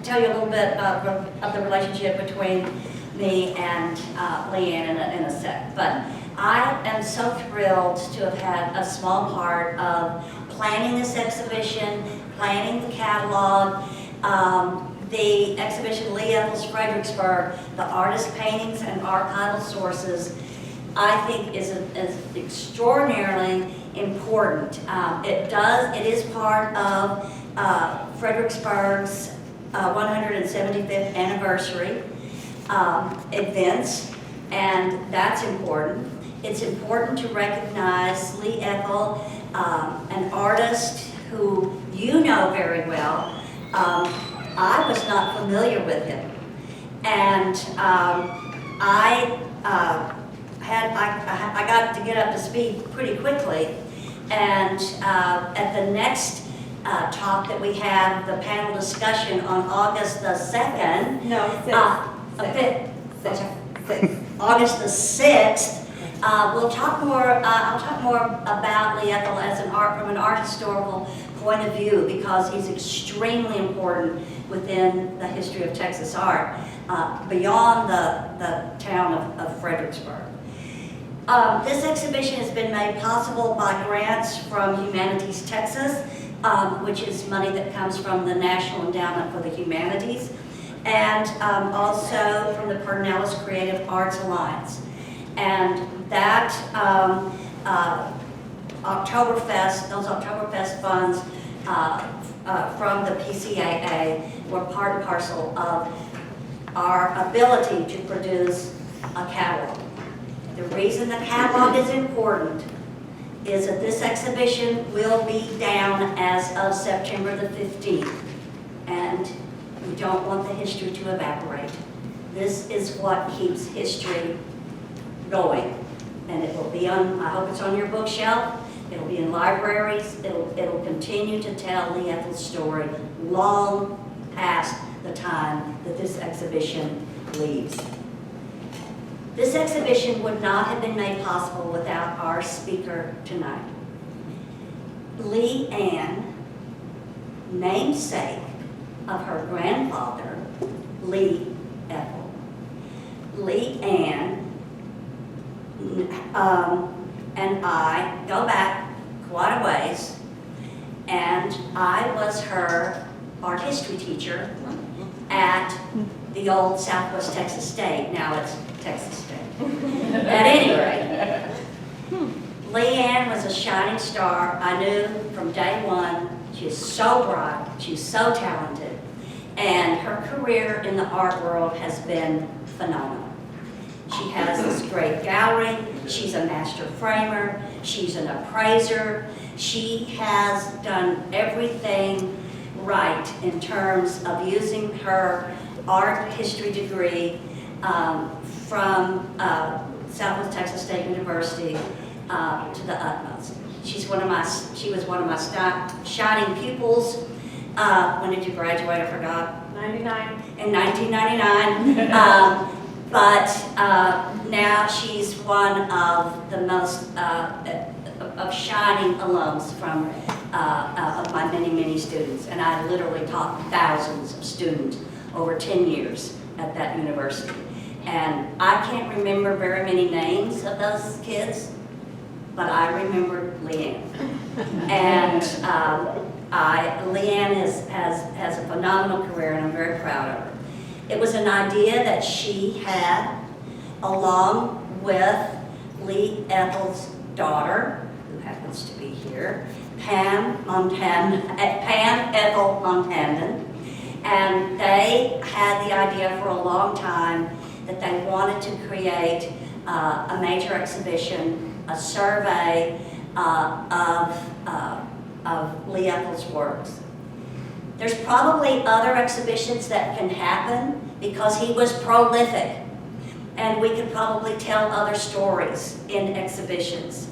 tell you a little bit of the relationship between me and Leanne in a sec. But I am so thrilled to have had a small part of planning this exhibition, planning the catalog, the exhibition Lee Ethel's Fredericksburg, the artist paintings and archival sources, I think is extraordinarily important. It is part of Fredericksburg's 175th anniversary events, and that's important. It's important to recognize Lee Ethel, an artist who you know very well. I was not familiar with him, and I got to get up to speed pretty quickly. And at the next talk that we have, the panel discussion on August the 2nd. No, 6th. August the 6th. I'll talk more about Lee Ethel as from an art historical point of view, because he's extremely important within the history of Texas art, beyond the town of Fredericksburg. This exhibition has been made possible by grants from Humanities Texas, which is money that comes from the National Endowment for the Humanities, and also from the Pedernales Creative Arts Alliance. And that those Oktoberfest funds from the PCAA were part and parcel of our ability to produce a catalog. The reason the catalog is important is that this exhibition will be down as of September the 15th, and we don't want the history to evaporate. This is what keeps history going, and it will be on, I hope it's on your bookshelf, it'll be in libraries, it'll continue to tell Lee Ethel's story long past the time that this exhibition leaves. This exhibition would not have been made possible without our speaker tonight. Lee Ann, namesake of her grandfather, Lee Ethel. Lee Ann and I go back quite a ways, and I was her art history teacher at the old Southwest Texas State. Now it's Texas State. At any rate, Lee Ann was a shining star. I knew from day one, she is so bright, she's so talented, and her career in the art world has been phenomenal. She has this great gallery, she's a master framer, she's an appraiser, she has done everything right in terms of using her art history degree from Southwest Texas State University to the utmost. She was one of my shining pupils. When did you graduate? I forgot. 99. In 1999. But now she's one of the most of shining alums from of my many, many students. And I literally taught thousands of students over 10 years at that university. And I can't remember very many names of those kids, but I remember Leanne. And Leanne has a phenomenal career, and I'm very proud of her. It was an idea that she had, along with Lee Ethel's daughter, who happens to be here, Pam Ethel Montandon, and they had the idea for a long time that they wanted to create a major exhibition, a survey of Lee Ethel's works. There's probably other exhibitions that can happen because he was prolific, and we could probably tell other stories in exhibitions.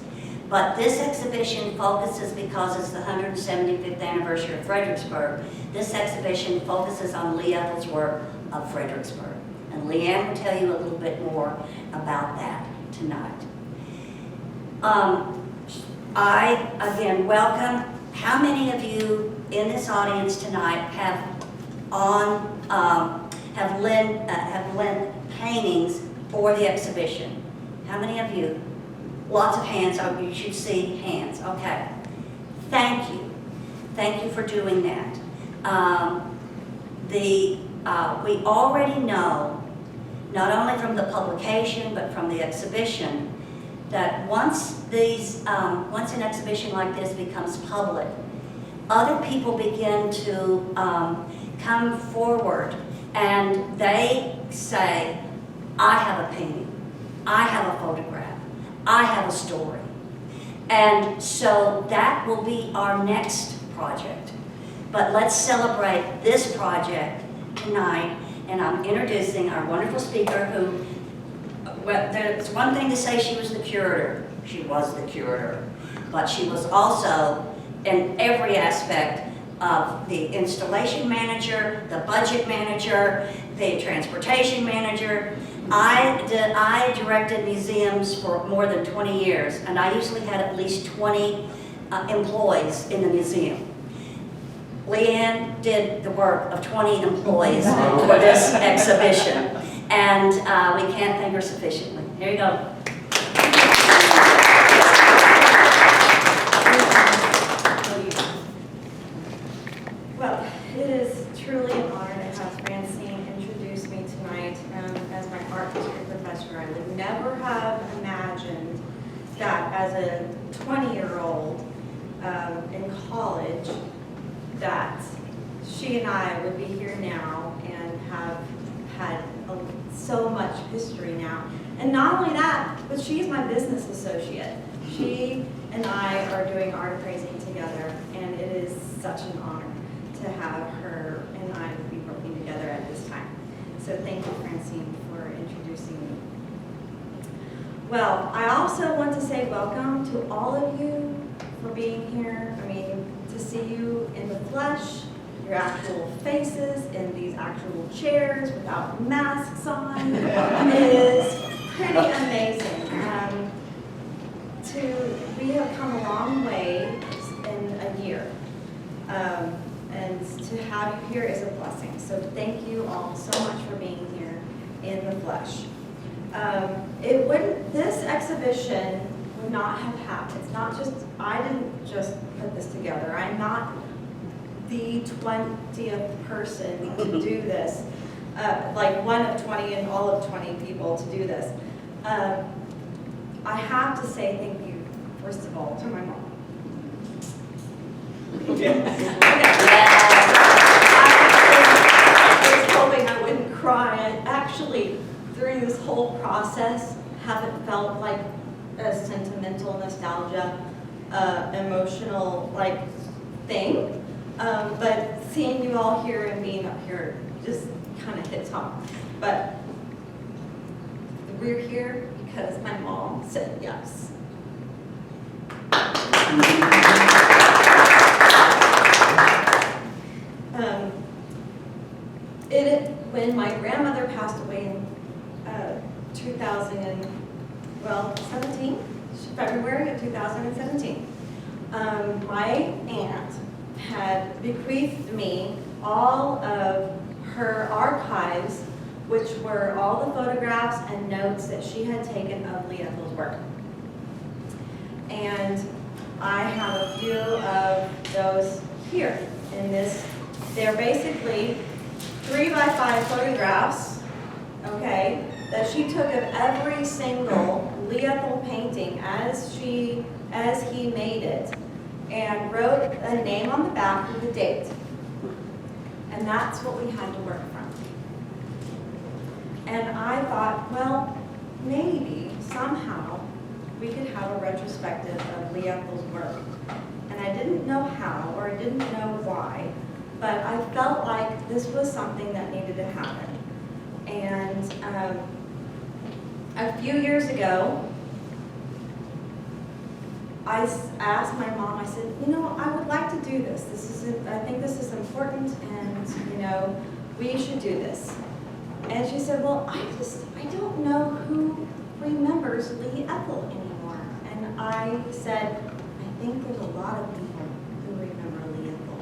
But this exhibition focuses, because it's the 175th anniversary of Fredericksburg, this exhibition focuses on Lee Ethel's work of Fredericksburg. And Leanne will tell you a little bit more about that tonight. I, again, welcome. How many of you in this audience tonight have have lent paintings for the exhibition? How many of you? Lots of hands. Oh, you should see hands. Okay. Thank you. Thank you for doing that. We already know, not only from the publication but from the exhibition, that once an exhibition like this becomes public, other people begin to come forward and they say, I have a painting, I have a photograph, I have a story. And so that will be our next project. But let's celebrate this project tonight, and I'm introducing our wonderful speaker who, well, there's one thing to say she was the curator. She was the curator. But she was also in every aspect of the installation manager, the budget manager, the transportation manager. I directed museums for more than 20 years, and I usually had at least 20 employees in the museum. Leanne did the work of 20 employees for this exhibition, and we can't thank her sufficiently. Here you go. Well, it is truly an honor to have Francine introduce me tonight as my art history professor. I would never have imagined that as a 20-year-old in college, that she and I would be here now and have had so much history now. And not only that, but she's my business associate. She and I are doing art appraising together, and it is such an honor to have her and I be working together at this time. So thank you, Francine, for introducing me. Well, I also want to say welcome to all of you for being here. I mean, to see you in the flesh, your actual faces in these actual chairs without masks on is pretty amazing. We have come a long way in a year. And to have you here is a blessing. So thank you all so much for being here in the flesh. This exhibition would not have happened. It's not just, I didn't just put this together. I'm not the 20th person to do this, like one of 20 and all of 20 people to do this. I have to say thank you, first of all, to my mom. Okay. I was hoping I wouldn't cry. I actually, during this whole process, haven't felt like a sentimental nostalgia, emotional thing. But seeing you all here and being up here just kind of hits home. But we're here because my mom said yes. When my grandmother passed away in 2017, February of 2017, my aunt had bequeathed me all of her archives, which were all the photographs and notes that she had taken of Ethel's work. And I have a few of those here in this. They're basically 3x5 photographs, okay, that she took of every single Ethel painting as he made it, and wrote a name on the back with a date. And that's what we had to work from. And I thought, well, maybe somehow we could have a retrospective of Ethel's work. And I didn't know how, or I didn't know why, but I felt like this was something that needed to happen. And a few years ago, I asked my mom, I said, I would like to do this. I think this is important, and, we should do this. And she said, well, I don't know who remembers Ethel anymore. And I said, I think there's a lot of people who remember Ethel.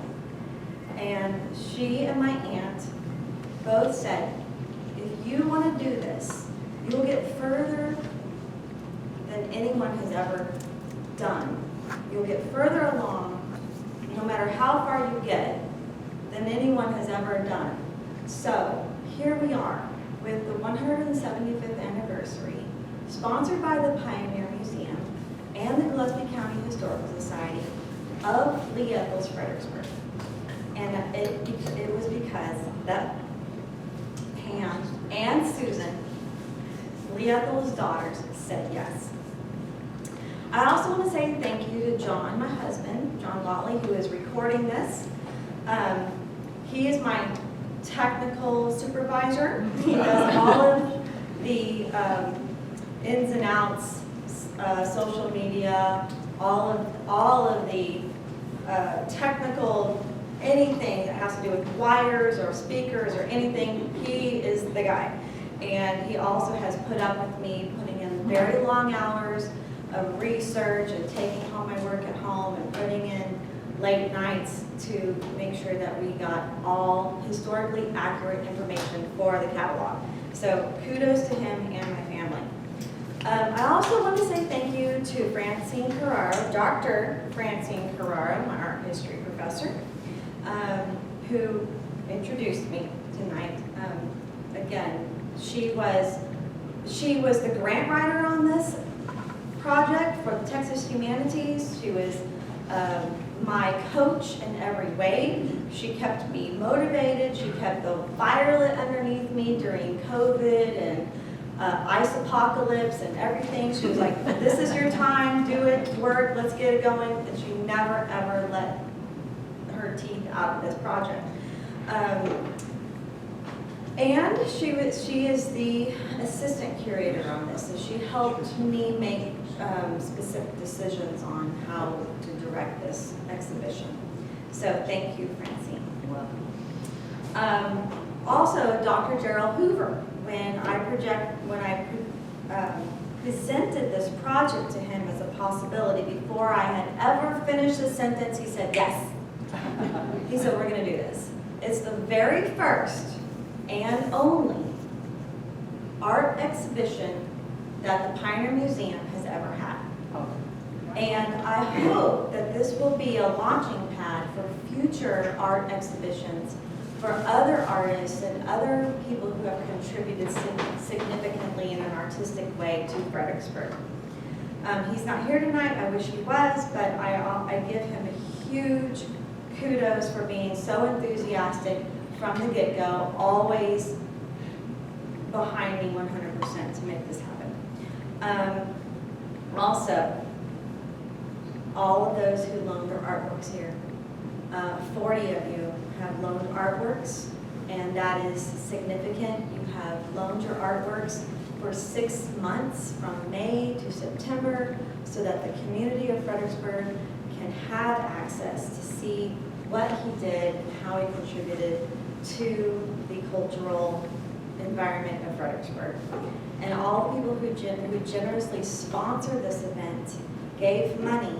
And she and my aunt both said, if you want to do this, you'll get further than anyone has ever done. You'll get further along, no matter how far you get, than anyone has ever done. So here we are with the 175th anniversary, sponsored by the Pioneer Museum and the Gillespie County Historical Society of Lee Ethel's Fredericksburg. And it was because that Pam and Susan, Lee Ethel's daughters, said yes. I also want to say thank you to John, my husband, John Whatley, who is recording this. He is my technical supervisor. He does all of the ins and outs, social media, all of the technical, anything that has to do with wires or speakers or anything. He is the guy. And he also has put up with me putting in very long hours of research and taking home my work at home and putting in late nights to make sure that we got all historically accurate information for the catalog. So kudos to him and my family. I also want to say thank you to Francine Carraro, Dr. Francine Carraro, my art history professor, who introduced me tonight. Again, she was the grant writer on this project for the Texas Humanities. She was my coach in every way. She kept me motivated. She kept the fire lit underneath me during COVID and ice apocalypse and everything. She was like, this is your time, do it, work, let's get it going. And she never, ever let her teeth out of this project. And she is the assistant curator on this, so she helped me make specific decisions on how to direct this exhibition. So thank you, Francine. You're welcome. Also, Dr. Gerald Hoover, when I presented this project to him as a possibility, before I had ever finished the sentence, he said, yes. He said, we're going to do this. It's the very first and only art exhibition that the Pioneer Museum has ever had. And I hope that this will be a launching pad for future art exhibitions for other artists and other people who have contributed significantly in an artistic way to Fredericksburg. He's not here tonight, I wish he was, but I give him a huge kudos for being so enthusiastic from the get-go, always behind me 100% to make this happen. Also, all of those who loaned their artworks here, 40 of you have loaned artworks, and that is significant. You have loaned your artworks for 6 months from May to September so that the community of Fredericksburg can have access to see what he did and how he contributed to the cultural environment of Fredericksburg. And all the people who generously sponsored this event gave money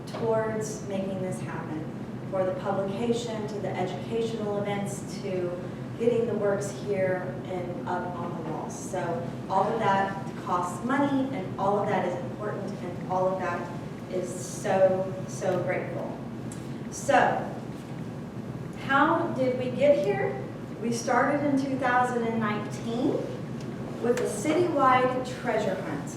towards making this happen, for the publication, to the educational events, to getting the works here and up on the walls. So all of that costs money, and all of that is important, and all of that is so, so grateful. So, how did we get here? We started in 2019 with a citywide treasure hunt.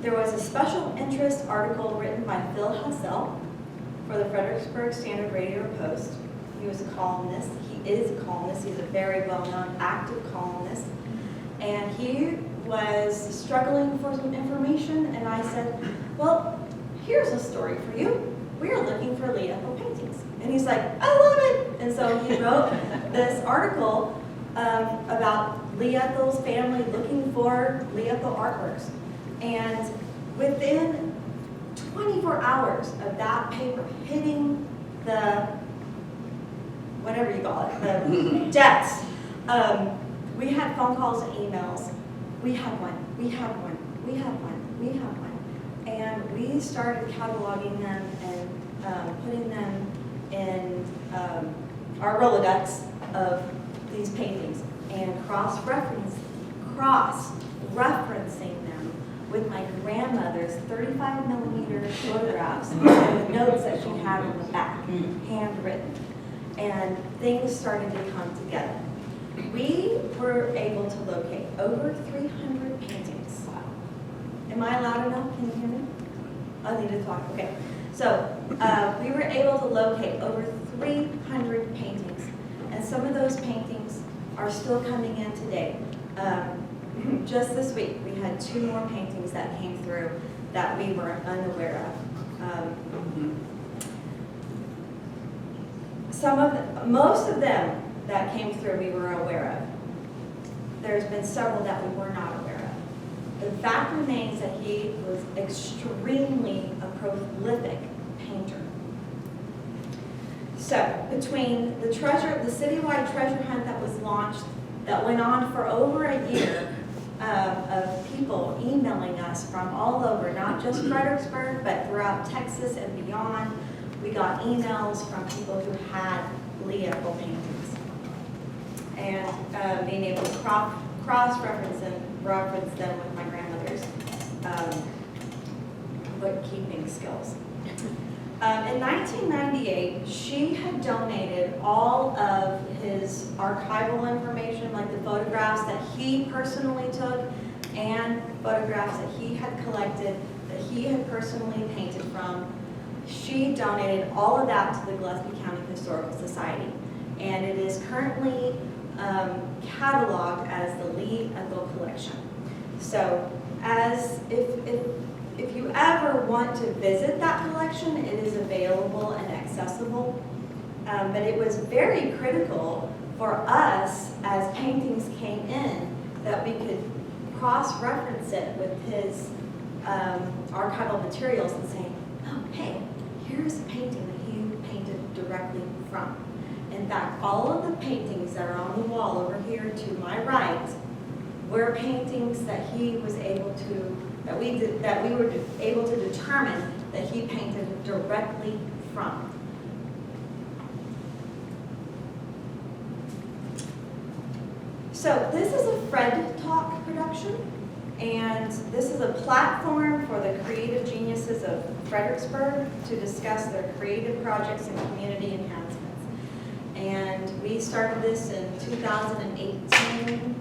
There was a special interest article written by Phil Hassell for the Fredericksburg Standard Radio Post. He was a columnist. He is a columnist. He's a very well-known, active columnist. And he was struggling for some information, and I said, well, here's a story for you. We are looking for Lee Ethel paintings. And he's like, I love it. And so he wrote this article about Lee Ethel's family looking for Lee Ethel artworks. And within 24 hours of that paper hitting the, whatever you call it, the desk, we had phone calls and emails. We have one, we have one, we have one, we have one. And we started cataloging them and putting them in our Rolodex of these paintings and cross-referencing them with my grandmother's 35mm photographs with notes that she had on the back, handwritten, and things started to come together. We were able to locate over 300 paintings. Am I loud enough? Can you hear me? I need to talk, okay. So we were able to locate over 300 paintings, and some of those paintings are still coming in today. Just this week, we had 2 more paintings that came through that we were unaware of. Most of them that came through we were aware of. There's been several that we were not aware of. The fact remains that he was extremely a prolific painter. So between the citywide treasure hunt that was launched, that went on for over a year, of people emailing us from all over, not just Fredericksburg, but throughout Texas and beyond. We got emails from people who had Lee Ethel paintings. And being able to cross-reference them with my grandmother's bookkeeping skills. In 1998, she had donated all of his archival information, like the photographs that he personally took and photographs that he had collected, that he had personally painted from. She donated all of that to the Gillespie County Historical Society, and it is currently cataloged as the Lee Ethel Collection. So, if you ever want to visit that collection, it is available and accessible. But it was very critical for us, as paintings came in, that we could cross-reference it with his archival materials and say, oh, hey, here's a painting that he painted directly from. In fact, all of the paintings that are on the wall over here to my right were paintings that he was able to, that we were able to determine that he painted directly from. So this is a Fred Talk production, and this is a platform for the creative geniuses of Fredericksburg to discuss their creative projects and community enhancements. And we started this in 2018.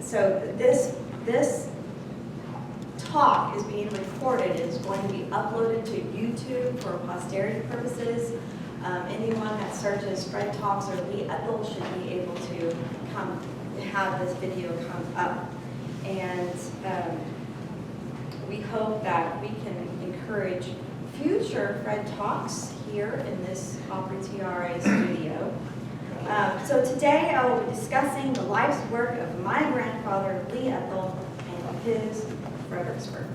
So this talk is being recorded. It is going to be uploaded to YouTube for posterity purposes. Anyone that searches Fred Talks or Lee Ethel should be able to have this video come up. And we hope that we can encourage future Fred Talks here in this Opry TRA studio. So today I will be discussing the life's work of my grandfather, Lee Ethel, and his Fredericksburg.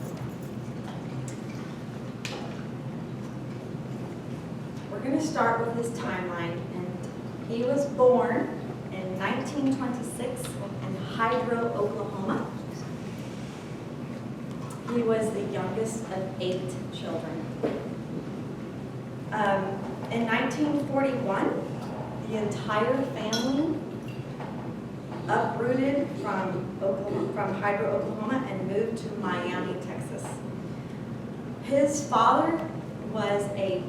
We're going to start with his timeline. And he was born in 1926 in Hydro, Oklahoma. He was the youngest of 8 children. In 1941, the entire family uprooted from Hydro, Oklahoma, and moved to Miami, Texas. His father was a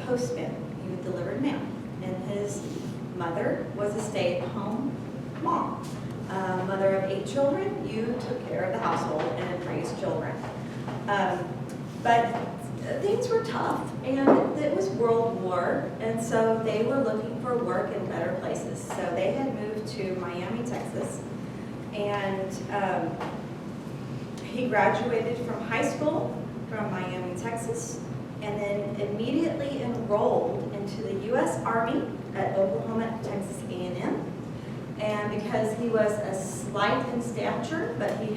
postman. He delivered mail, and his mother was a stay-at-home mom. Mother of 8 children, you took care of the household and raised children. But things were tough, and it was World War, and so they were looking for work in better places. So they had moved to Miami, Texas, and he graduated from high school from Miami, Texas, and then immediately enrolled into the U.S. Army at Oklahoma, Texas A&M. And because he was a slight in stature, but he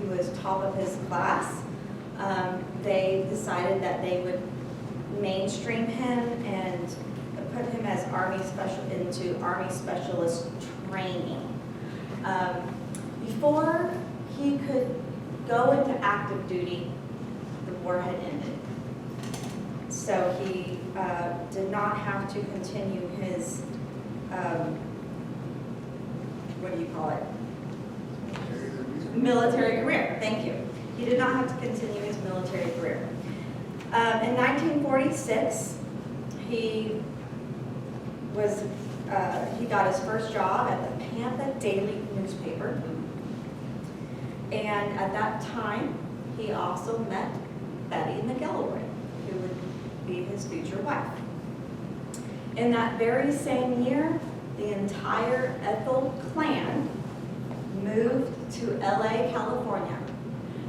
was top of his class, they decided that they would mainstream him and put him as into Army Specialist training. Before he could go into active duty, the war had ended. So he did not have to continue his, what do you call it? Military career, thank you. He did not have to continue his military career. In 1946, he got his first job at the Pampa Daily newspaper. And at that time, he also met Betty McElroy, who would be his future wife. In that very same year, the entire Ethel clan moved to LA, California.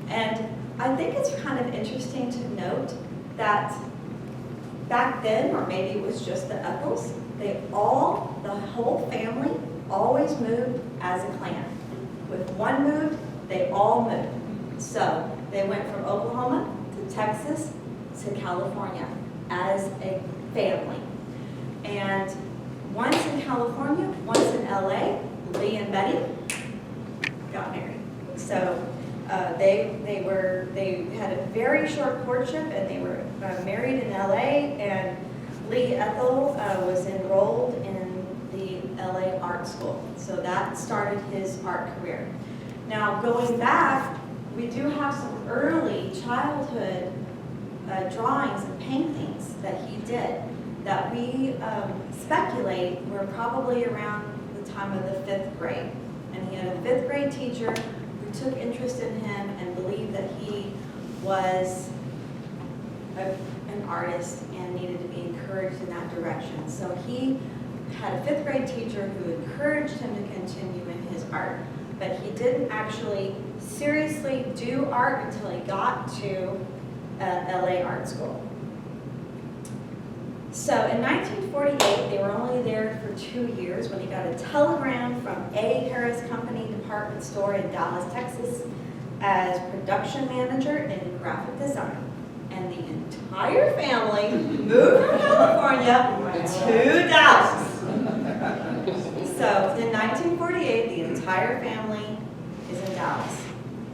And I think it's kind of interesting to note that back then, or maybe it was just the Ethels, the whole family always moved as a clan. With one moved, they all moved. So they went from Oklahoma to Texas to California as a family. And once in California, once in LA, Lee and Betty got married. So they had a very short courtship, and they were married in LA, and Lee Ethel was enrolled in the LA art school. So that started his art career. Now, going back, we do have some early childhood drawings and paintings that he did that we speculate were probably around the time of the 5th grade. And he had a 5th grade teacher who took interest in him and believed that he was an artist and needed to be encouraged in that direction. So he had a 5th grade teacher who encouraged him to continue in his art, but he didn't actually seriously do art until he got to LA Art School. So in 1948, they were only there for 2 years when he got a telegram from A. Harris Company department store in Dallas, Texas, as production manager in graphic design. And the entire family moved from California to Dallas. So in 1948, the entire family is in Dallas.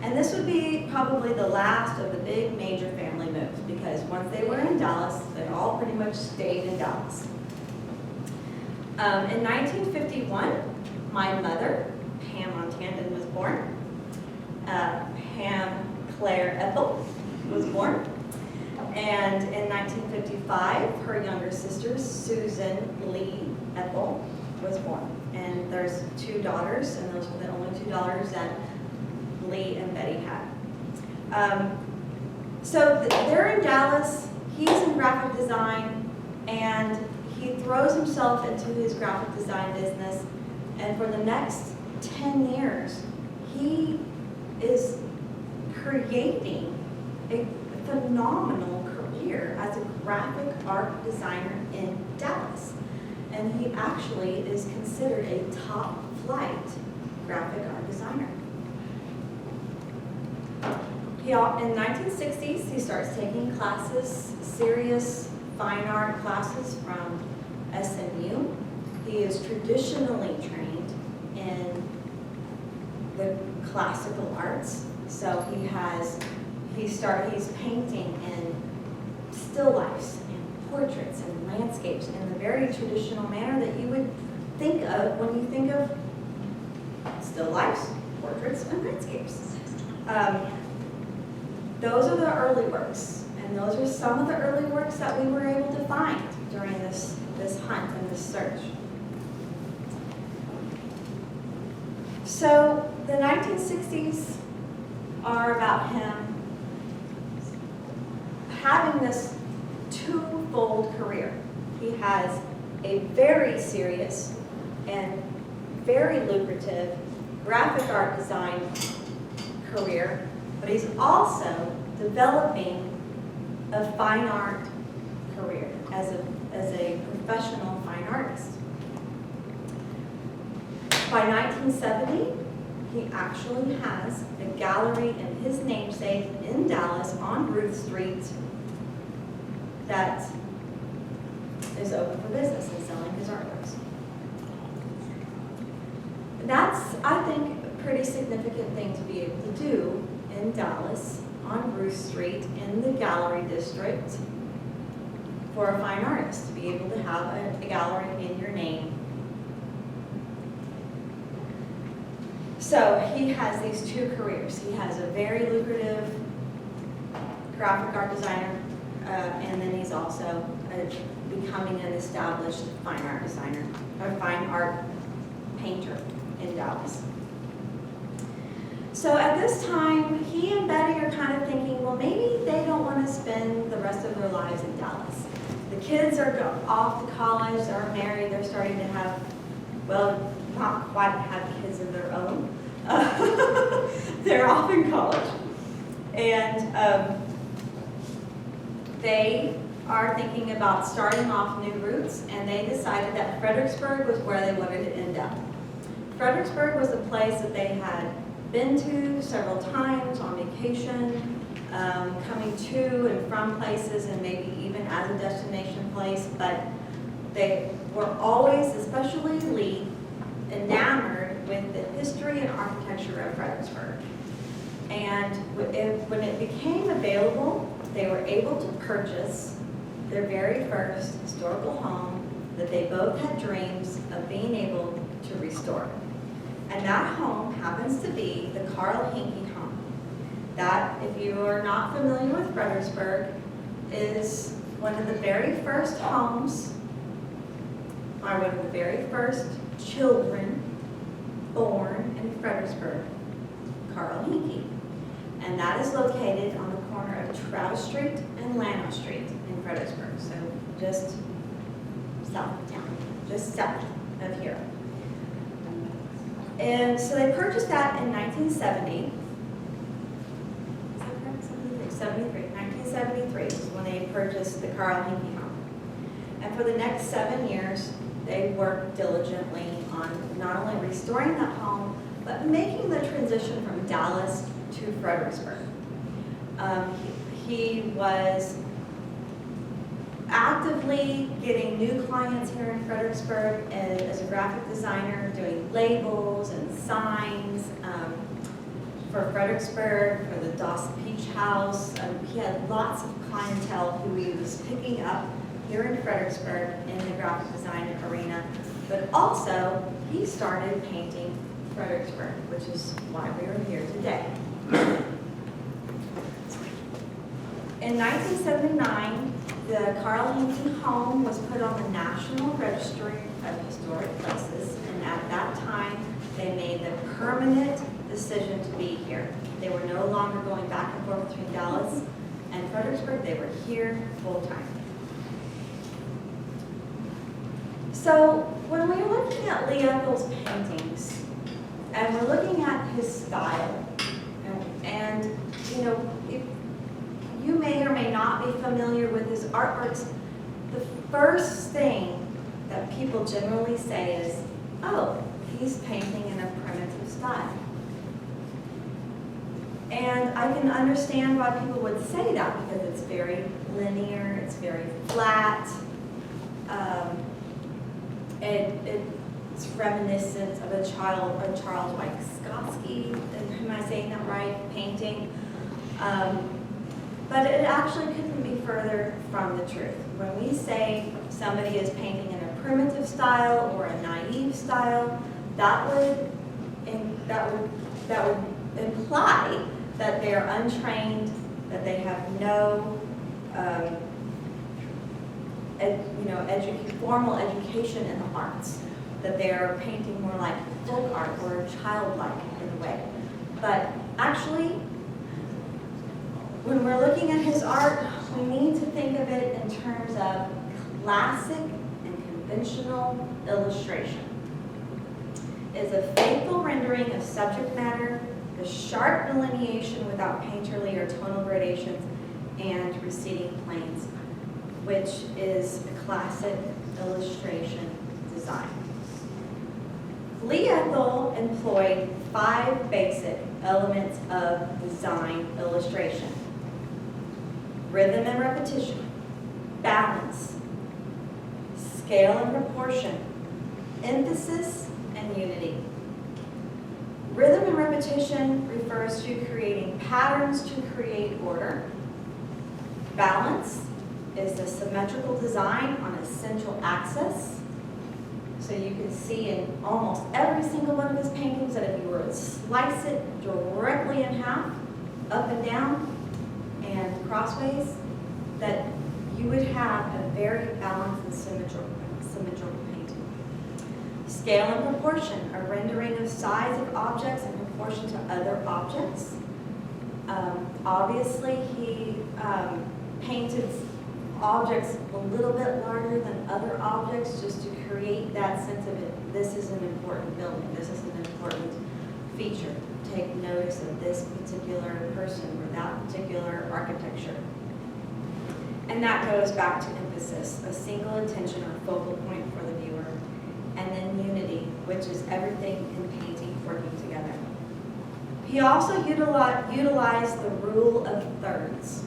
And this would be probably the last of the big major family moves, because once they were in Dallas, they all pretty much stayed in Dallas. In 1951, my mother, Pam Montandon, was born. Pam Claire Ethel was born. And in 1955, her younger sister, Susan Lee Ethel, was born. And there's 2 daughters, and those were the only 2 daughters that Lee and Betty had. So they're in Dallas, he's in graphic design, and he throws himself into his graphic design business, and for the next 10 years, he is creating a phenomenal career as a graphic art designer in Dallas. And he actually is considered a top flight graphic art designer. In the 1960s, he starts taking classes, serious fine art classes from SMU. He is traditionally trained in the classical arts. So he's painting in still lifes and portraits and landscapes in the very traditional manner that you would think of when you think of still lifes, portraits, and landscapes. Those are the early works, and those are some of the early works that we were able to find during this hunt and this search. So the 1960s are about him having this twofold career. He has a very serious and very lucrative graphic art design career, but he's also developing a fine art career as a professional fine artist. By 1970, he actually has a gallery in his namesake in Dallas on Ruth Street that is open for business and selling his artworks. That's, I think, a pretty significant thing to be able to do in Dallas on Ruth Street in the gallery district for a fine artist to be able to have a gallery in your name. So he has these two careers. He has a very lucrative graphic art designer, and then he's also becoming an established fine art designer, or fine art painter in Dallas. So at this time, he and Betty are kind of thinking, well, maybe they don't want to spend the rest of their lives in Dallas. The kids are off to college, they're married, they're starting to have, well, not quite have kids of their own. They're off in college. And they are thinking about starting off new routes, and they decided that Fredericksburg was where they wanted to end up. Fredericksburg was a place that they had been to several times on vacation, coming to and from places, and maybe even as a destination place, but they were always, especially Lee, enamored with the history and architecture of Fredericksburg. And when it became available, they were able to purchase their very first historical home that they both had dreams of being able to restore. And that home happens to be the Carl Hinkie home. That, if you are not familiar with Fredericksburg, is one of the very first homes, or one of the very first children born in Fredericksburg, Carl Hinkie. And that is located on the corner of Travis Street and Llano Street in Fredericksburg, so just south of town, just south of here. And so they purchased that in 1970. Is that correct? 73. 1973 was when they purchased the Carl Hinkie home. And for the next 7 years, they worked diligently on not only restoring that home, but making the transition from Dallas to Fredericksburg. He was actively getting new clients here in Fredericksburg as a graphic designer, doing labels and signs for Fredericksburg, for the Dawson Peach House. He had lots of clientele who he was picking up here in Fredericksburg in the graphic design arena, but also he started painting Fredericksburg, which is why we are here today. In 1979, the Carl Hinkie home was put on the National Registry of Historic Places, and at that time, they made the permanent decision to be here. They were no longer going back and forth between Dallas and Fredericksburg. They were here full time. So when we're looking at Lee Ethel's paintings, and we're looking at his style, and you know, if you may or may not be familiar with his artworks, the first thing that people generally say is, oh, he's painting in a primitive style. And I can understand why people would say that, because it's very linear, it's very flat, it's reminiscent of a Charles Wygotsky, am I saying that right, painting? But it actually couldn't be further from the truth. When we say somebody is painting in a primitive style or a naive style, that would imply that they are untrained, that they have no formal education in the arts, that they are painting more like folk art or childlike in a way. But actually, when we're looking at his art, we need to think of it in terms of classic and conventional illustration. It is a faithful rendering of subject matter, the sharp delineation without painterly or tonal gradations, and receding planes, which is a classic illustration design. Lee Ethel employed 5 basic elements of design illustration: rhythm and repetition, balance, scale and proportion, emphasis, and unity. Rhythm and repetition refers to creating patterns to create order. Balance is the symmetrical design on a central axis. So you can see in almost every single one of his paintings that if you were to slice it directly in half, up and down, and crossways, that you would have a very balanced and symmetrical painting. Scale and proportion, a rendering of size of objects in proportion to other objects. Obviously, he painted objects a little bit larger than other objects just to create that sense of it. This is an important building. This is an important feature. Take notice of this particular person or that particular architecture. And that goes back to emphasis, a single attention or focal point for the viewer. And then unity, which is everything in painting working together. He also utilized the rule of thirds.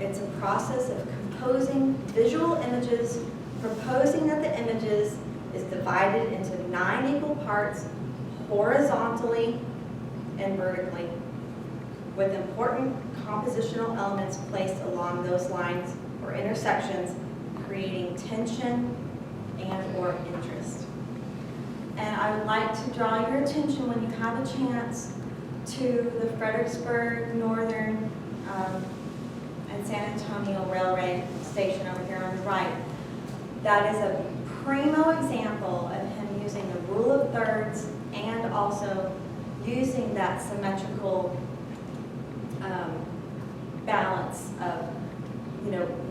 It's a process of composing visual images, proposing that the images is divided into 9 equal parts horizontally and vertically, with important compositional elements placed along those lines or intersections, creating tension and or interest. And I would like to draw your attention when you have a chance to the Fredericksburg Northern and San Antonio Railway Station over here on the right. That is a primo example of him using the rule of thirds and also using that symmetrical balance of,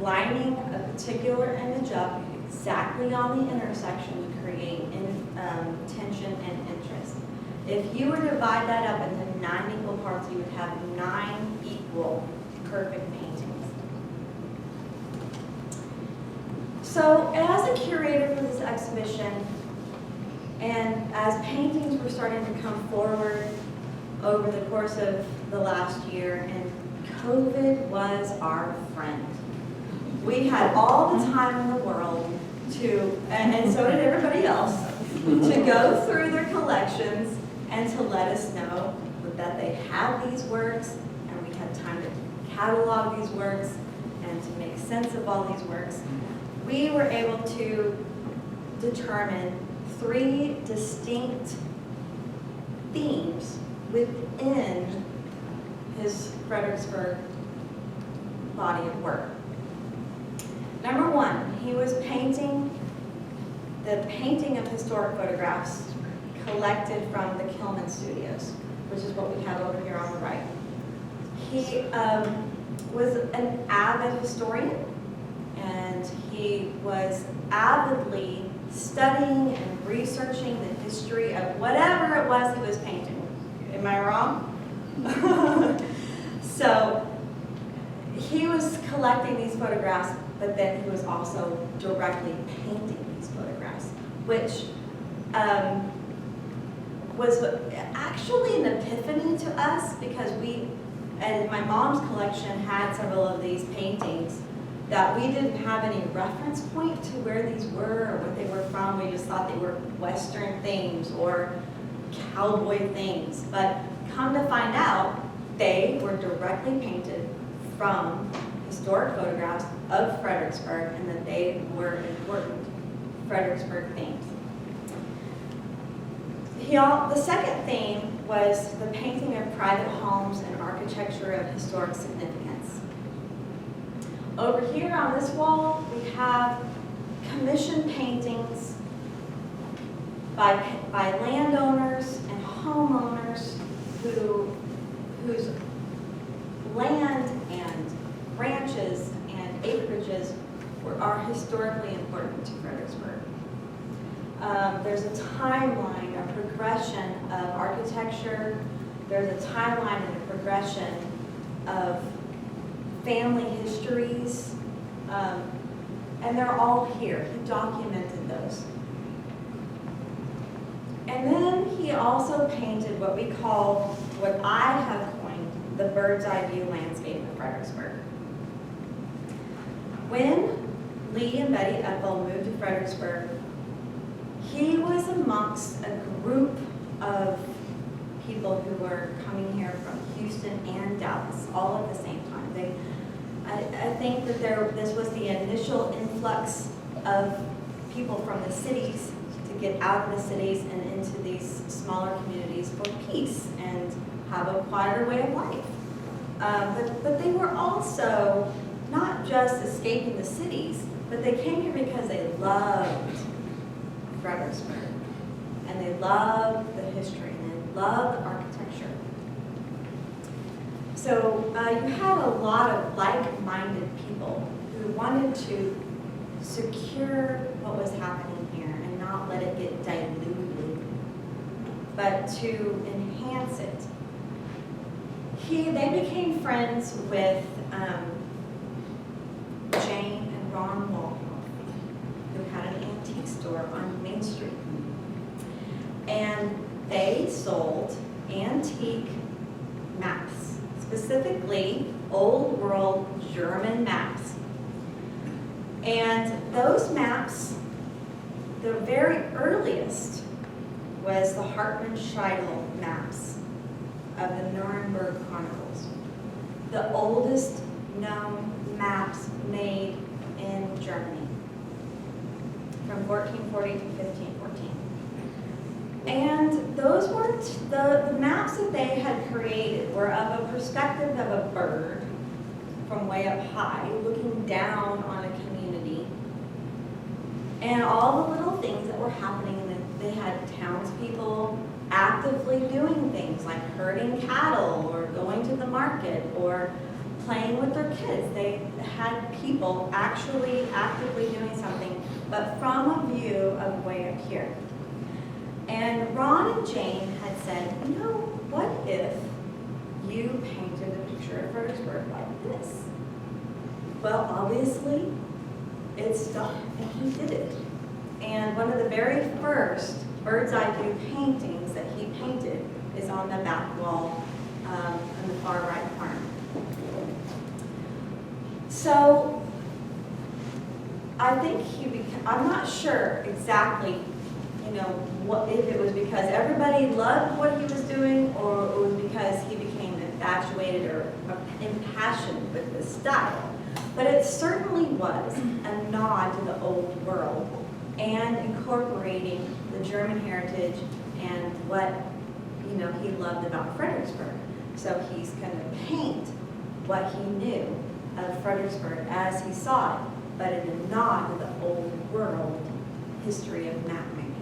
lining a particular image up exactly on the intersection to create tension and interest. If you were to divide that up into 9 equal parts, you would have 9 equal perfect paintings. So as a curator for this exhibition, and as paintings were starting to come forward over the course of the last year, and COVID was our friend. We had all the time in the world to, and so did everybody else, to go through their collections and to let us know that they had these works, and we had time to catalog these works and to make sense of all these works. We were able to determine 3 distinct themes within his Fredericksburg body of work. Number 1, he was painting the painting of historic photographs collected from the Kilman Studios, which is what we have over here on the right. He was an avid historian, and he was avidly studying and researching the history of whatever it was he was painting. Am I wrong? So he was collecting these photographs, but then he was also directly painting these photographs, which was actually an epiphany to us, because and my mom's collection had several of these paintings that we didn't have any reference point to where these were or what they were from. We just thought they were Western themes or cowboy things. But come to find out, they were directly painted from historic photographs of Fredericksburg, and that they were important Fredericksburg themes. The second theme was the painting of private homes and architecture of historic significance. Over here on this wall, we have commissioned paintings by landowners and homeowners whose land and ranches and acreages are historically important to Fredericksburg. There's a timeline, a progression of architecture. There's a timeline and a progression of family histories, and they're all here. He documented those. And then he also painted what we call, what I have coined, the bird's eye view landscape of Fredericksburg. When Lee and Betty Ethel moved to Fredericksburg, he was amongst a group of people who were coming here from Houston and Dallas, all at the same time. I think that this was the initial influx of people from the cities to get out of the cities and into these smaller communities for peace and have a quieter way of life. But they were also not just escaping the cities, but they came here because they loved Fredericksburg, and they loved the history, and they loved the architecture. So you had a lot of like-minded people who wanted to secure what was happening here and not let it get diluted, but to enhance it. They became friends with Jane and Ron Walhoff, who had an antique store on Main Street. And they sold antique maps, specifically old world German maps. And those maps, the very earliest was the Hartmann Scheidel maps of the Nuremberg Chronicles, the oldest known maps made in Germany from 1440 to 1514. And those were the maps that they had created were of a perspective of a bird from way up high, looking down on a community, and all the little things that were happening. They had townspeople actively doing things like herding cattle or going to the market or playing with their kids. They had people actually actively doing something, but from a view of way up here. And Ron and Jane had said, you know, what if you painted a picture of Fredericksburg like this? Well, obviously, it stuck, and he did it. And one of the very first bird's eye view paintings that he painted is on the back wall on the far right corner. So I think I'm not sure exactly, if it was because everybody loved what he was doing or it was because he became infatuated or impassioned with the style. But it certainly was a nod to the old world and incorporating the German heritage and what he loved about Fredericksburg. So he's going to paint what he knew of Fredericksburg as he saw it, but in a nod to the old world history of map making.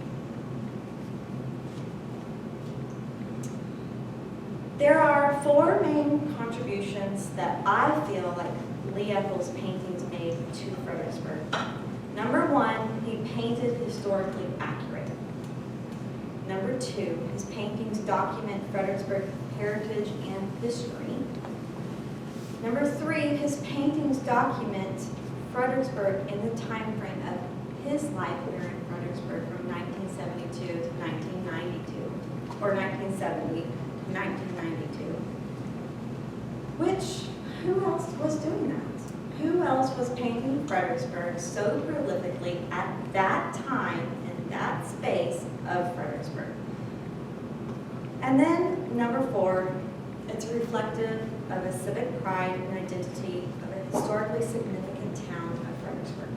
There are 4 main contributions that I feel like Ethel's paintings made to Fredericksburg. Number 1, he painted historically accurate. Number 2, his paintings document Fredericksburg heritage and history. Number 3, his paintings document Fredericksburg in the time frame of his life here in Fredericksburg from 1972 to 1992, or 1970 to 1992. Which, who else was doing that? Who else was painting Fredericksburg so prolifically at that time in that space of Fredericksburg? And then number 4, it's reflective of a civic pride and identity of a historically significant town of Fredericksburg.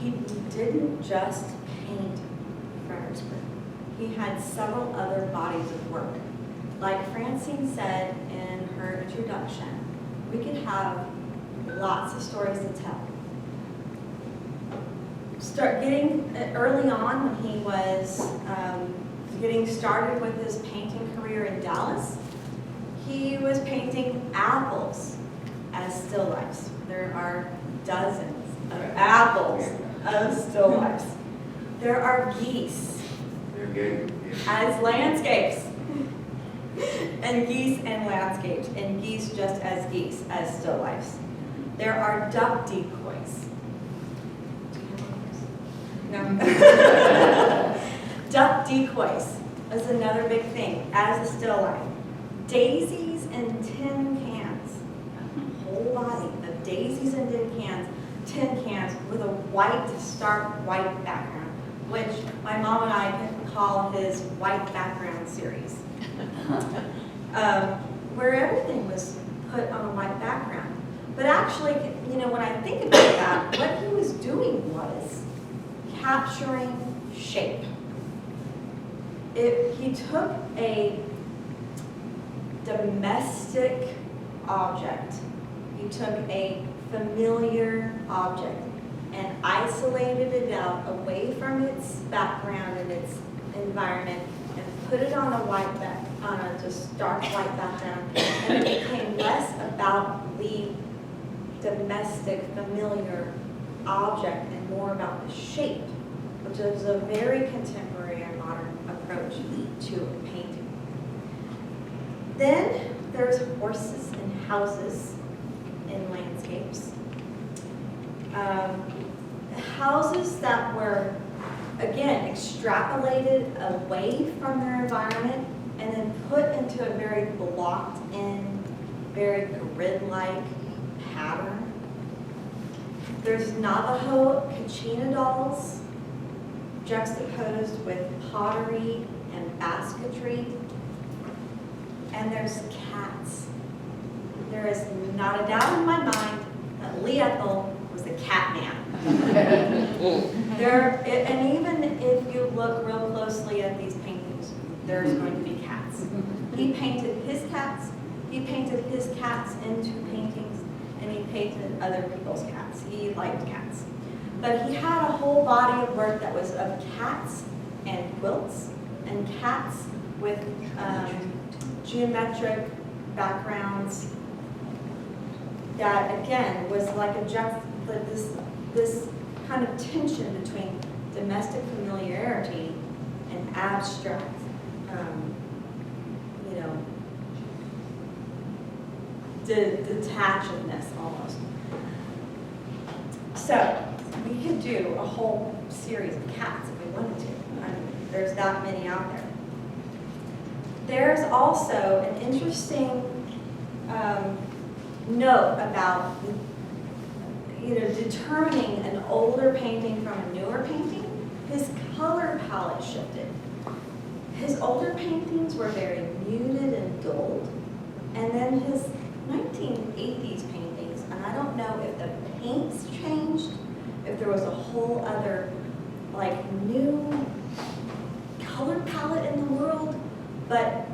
He didn't just paint Fredericksburg. He had several other bodies of work. Like Francine said in her introduction, we could have lots of stories to tell. Early on when he was getting started with his painting career in Dallas, he was painting apples as still lifes. There are dozens of apples of still lifes. There are geese as landscapes. And geese and landscapes, and geese just as geese, as still lifes. There are duck decoys. No. Duck decoys is another big thing, as a still life. Daisies and tin cans. A whole body of daisies and tin cans with a white, stark white background, which my mom and I call his white background series. Where everything was put on a white background. But actually, you know, when I think about that, what he was doing was capturing shape. He took a domestic object, he took a familiar object, and isolated it out away from its background and its environment, and put it on a just dark white background, and it became less about the domestic, familiar object and more about the shape, which is a very contemporary and modern approach to painting. Then there's horses and houses in landscapes. Houses that were, again, extrapolated away from their environment and then put into a very blocked-in, very grid-like pattern. There's Navajo Kachina dolls juxtaposed with pottery and basketry. And there's cats. There is not a doubt in my mind that Ethel was a cat man. And even if you look real closely at these paintings, there's going to be cats. He painted his cats into paintings, and he painted other people's cats. He liked cats. But he had a whole body of work that was of cats and quilts, and cats with geometric backgrounds that, again, was like this kind of tension between domestic familiarity and abstract, detachedness almost. So we could do a whole series of cats if we wanted to. There's that many out there. There's also an interesting note about determining an older painting from a newer painting. His color palette shifted. His older paintings were very muted and dulled, and then his 1980s paintings, and I don't know if the paints changed, if there was a whole other new color palette in the world, but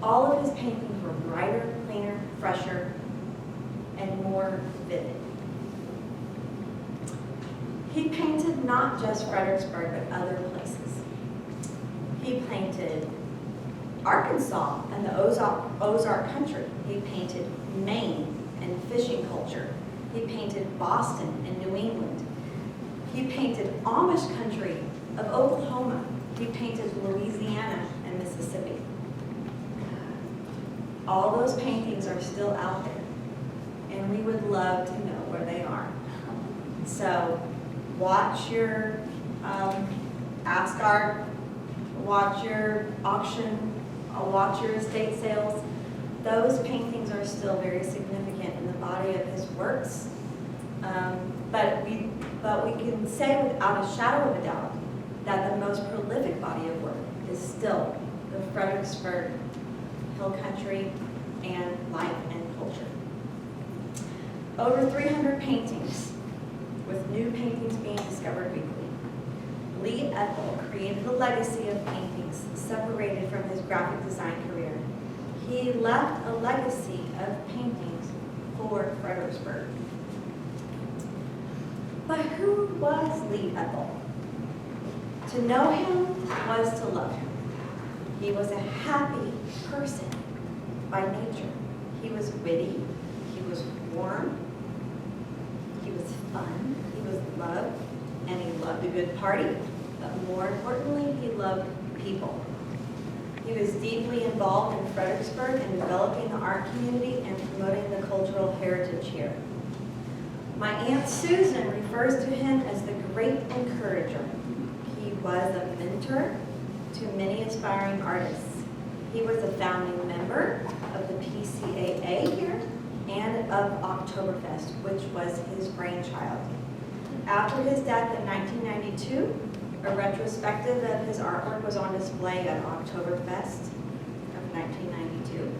all of his paintings were brighter, cleaner, fresher, and more vivid. He painted not just Fredericksburg, but other places. He painted Arkansas and the Ozark country. He painted Maine and fishing culture. He painted Boston and New England. He painted Amish country of Oklahoma. He painted Louisiana and Mississippi. All those paintings are still out there, and we would love to know where they are. So watch your Ask Art, watch your auction, watch your estate sales. Those paintings are still very significant in the body of his works. But we can say without a shadow of a doubt that the most prolific body of work is still the Fredericksburg Hill Country and life and culture. Over 300 paintings, with new paintings being discovered weekly. Lee Ethel created a legacy of paintings separated from his graphic design career. He left a legacy of paintings for Fredericksburg. But who was Lee Ethel? To know him was to love him. He was a happy person by nature. He was witty, he was warm, he was fun, he was loved, and he loved a good party. But more importantly, he loved people. He was deeply involved in Fredericksburg and developing the art community and promoting the cultural heritage here. My Aunt Susan refers to him as the great encourager. He was a mentor to many aspiring artists. He was a founding member of the PCAA here and of Oktoberfest, which was his brainchild. After his death in 1992, a retrospective of his artwork was on display at Oktoberfest of 1992.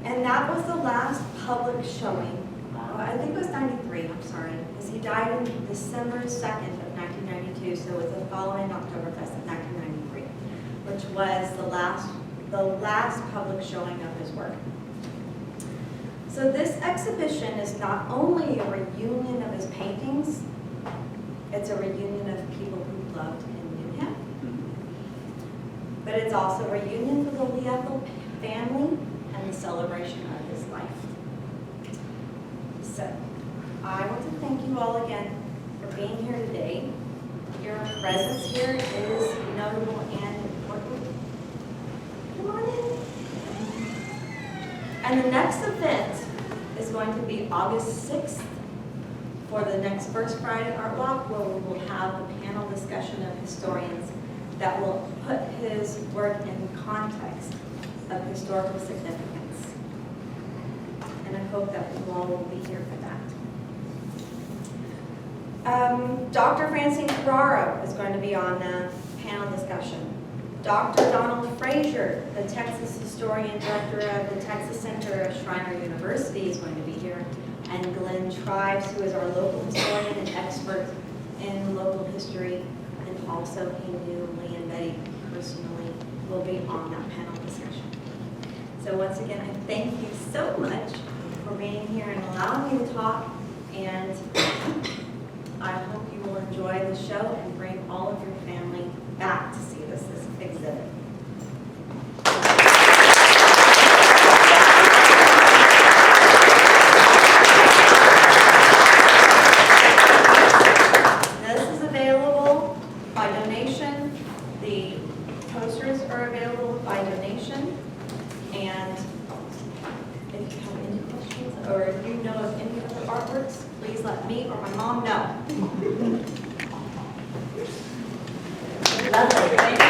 And that was the last public showing. I think it was 93, I'm sorry, because he died on December 2nd of 1992, so it was the following Oktoberfest of 1993, which was the last public showing of his work. So this exhibition is not only a reunion of his paintings, it's a reunion of people who loved and knew him. But it's also a reunion for the Ethel family and the celebration of his life. So, I want to thank you all again for being here today. Your presence here is notable and important. Come on in. And the next event is going to be August 6th for the next First Friday Art Walk, where we will have a panel discussion of historians that will put his work in context of historical significance. And I hope that you all will be here for that. Dr. Francine Carraro is going to be on the panel discussion. Dr. Donald Frazier, the Texas historian, director of the Texas Center of Schreiner University, is going to be here. And Glenn Tribes, who is our local historian and expert in local history, and also he knew Lee and Betty personally, will be on that panel discussion. So once again, I thank you so much for being here and allowing me to talk, and I hope you will enjoy the show and bring all of your family back to see this exhibit. This is available by donation. The posters are available by donation. And if you have any questions or if you know of any other artworks, please let me or my mom know. Lovely.